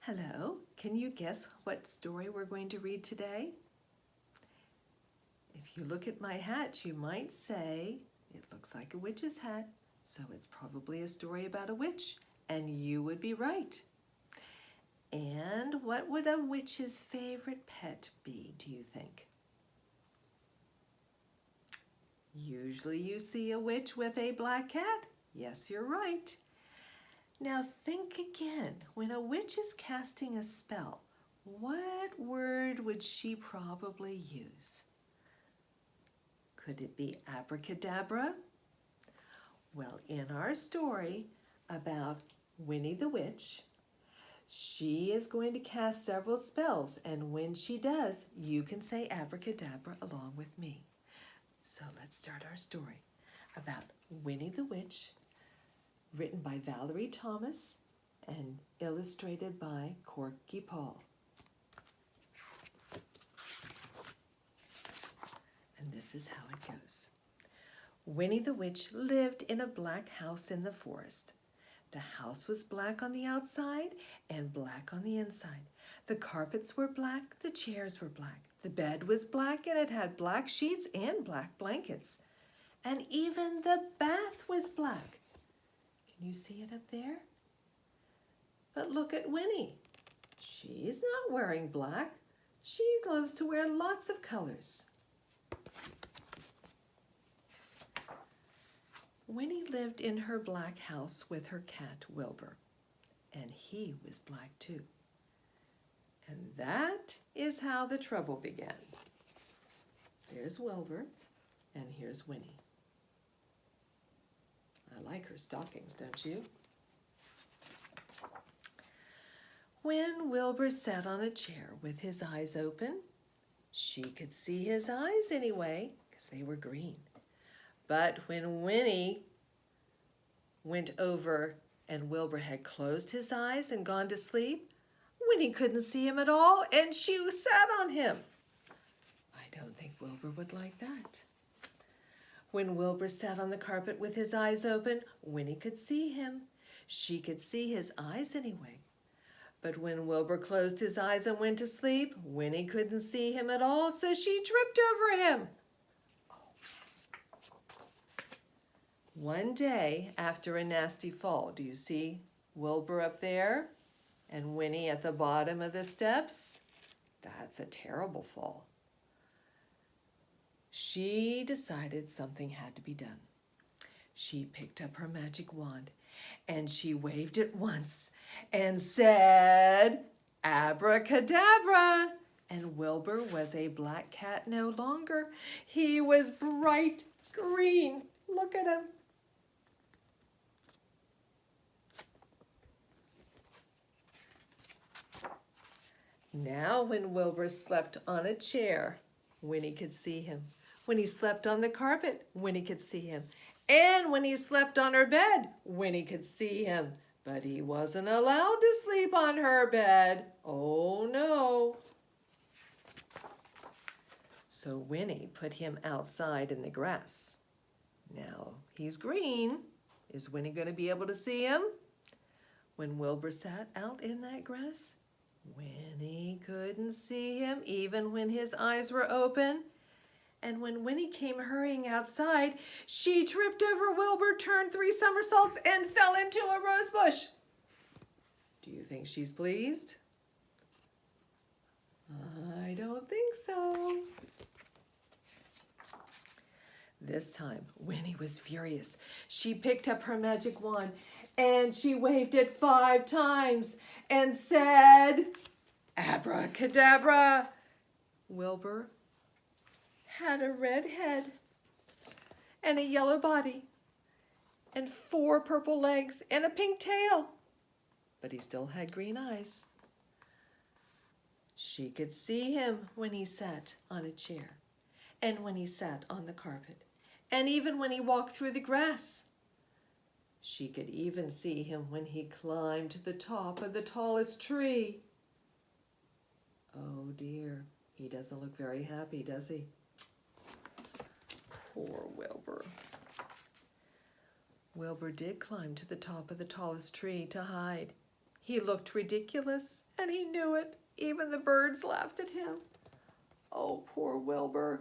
Hello, can you guess what story we're going to read today? If you look at my hat, you might say, it looks like a witch's hat, so it's probably a story about a witch, and you would be right. And what would a witch's favorite pet be, do you think? Usually you see a witch with a black cat. Yes, you're right. Now think again. When a witch is casting a spell, what word would she probably use? Could it be abracadabra? Well, in our story about Winnie the Witch, she is going to cast several spells, and when she does, you can say abracadabra along with me. So let's start our story about Winnie the Witch, written by Valerie Thomas and illustrated by Korky Paul. And this is how it goes. Winnie the Witch lived in a black house in the forest. The house was black on the outside and black on the inside. The carpets were black, the chairs were black. The bed was black and it had black sheets and black blankets. And even the bath was black. Can you see it up there? But look at Winnie. She's not wearing black. She loves to wear lots of colors. Winnie lived in her black house with her cat, Wilbur, and he was black too. And that is how the trouble began. There's Wilbur, and here's Winnie. I like her stockings, don't you? When Wilbur sat on a chair with his eyes open, she could see his eyes anyway, because they were green. But when Winnie went over and Wilbur had closed his eyes and gone to sleep, Winnie couldn't see him at all, and she sat on him. I don't think Wilbur would like that. When Wilbur sat on the carpet with his eyes open, Winnie could see him. She could see his eyes anyway. But when Wilbur closed his eyes and went to sleep, Winnie couldn't see him at all, so she tripped over him. One day after a nasty fall, do you see Wilbur up there and Winnie at the bottom of the steps? That's a terrible fall. She decided something had to be done. She picked up her magic wand and she waved it once and said, abracadabra. And Wilbur was a black cat no longer. He was bright green. Look at him. Now when Wilbur slept on a chair, Winnie could see him. When he slept on the carpet, Winnie could see him. And when he slept on her bed, Winnie could see him. But he wasn't allowed to sleep on her bed. Oh no. So Winnie put him outside in the grass. Now he's green. Is Winnie going to be able to see him? When Wilbur sat out in that grass, Winnie couldn't see him even when his eyes were open. And when Winnie came hurrying outside, she tripped over Wilbur, turned 3 somersaults, and fell into a rose bush. Do you think she's pleased? I don't think so. This time, Winnie was furious. She picked up her magic wand and she waved it 5 times and said, abracadabra. Wilbur had a red head and a yellow body and 4 purple legs and a pink tail, but he still had green eyes. She could see him when he sat on a chair and when he sat on the carpet and even when he walked through the grass. She could even see him when he climbed to the top of the tallest tree. Oh dear, he doesn't look very happy, does he? Poor Wilbur. Wilbur did climb to the top of the tallest tree to hide. He looked ridiculous, and he knew it. Even the birds laughed at him. Oh, poor Wilbur.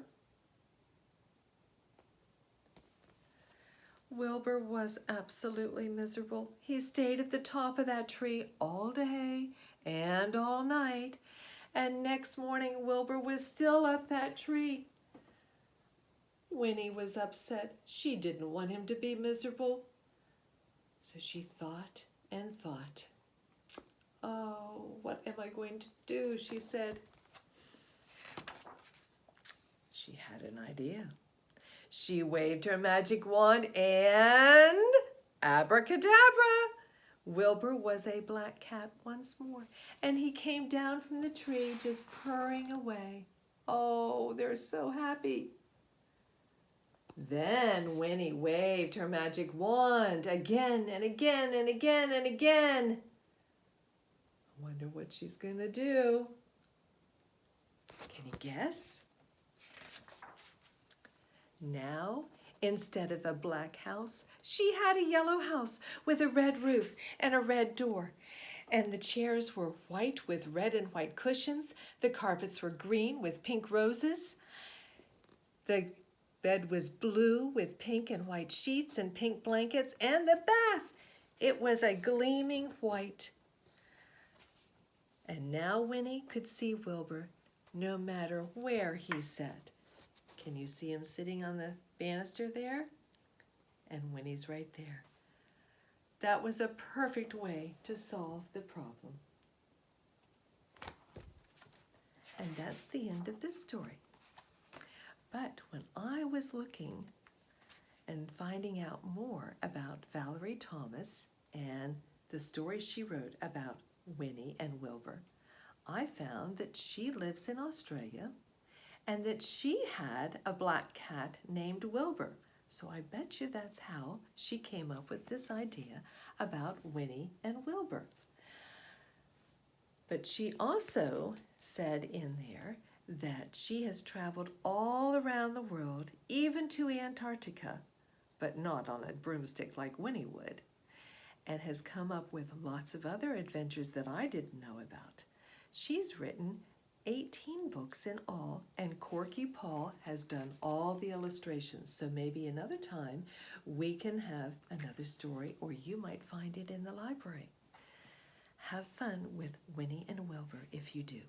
Wilbur was absolutely miserable. He stayed at the top of that tree all day and all night, and next morning Wilbur was still up that tree. Winnie was upset. She didn't want him to be miserable. So she thought and thought. Oh, what am I going to do? She said. She had an idea. She waved her magic wand and abracadabra! Wilbur was a black cat once more, and he came down from the tree just purring away. Oh, they're so happy. Then Winnie waved her magic wand again and again and again and again. I wonder what she's going to do. Can you guess? Now, instead of a black house, she had a yellow house with a red roof and a red door. And the chairs were white with red and white cushions. The carpets were green with pink roses. The bed was blue with pink and white sheets and pink blankets. And the bath, it was a gleaming white. And now Winnie could see Wilbur no matter where he sat. Can you see him sitting on the banister there? And Winnie's right there. That was a perfect way to solve the problem. And that's the end of this story. But when I was looking and finding out more about Valerie Thomas and the story she wrote about Winnie and Wilbur, I found that she lives in Australia and that she had a black cat named Wilbur. So I bet you that's how she came up with this idea about Winnie and Wilbur. But she also said in there that she has traveled all around the world, even to Antarctica, but not on a broomstick like Winnie would, and has come up with lots of other adventures that I didn't know about. She's written 18 books in all, and Korky Paul has done all the illustrations. So maybe another time we can have another story, or you might find it in the library. Have fun with Winnie and Wilbur if you do.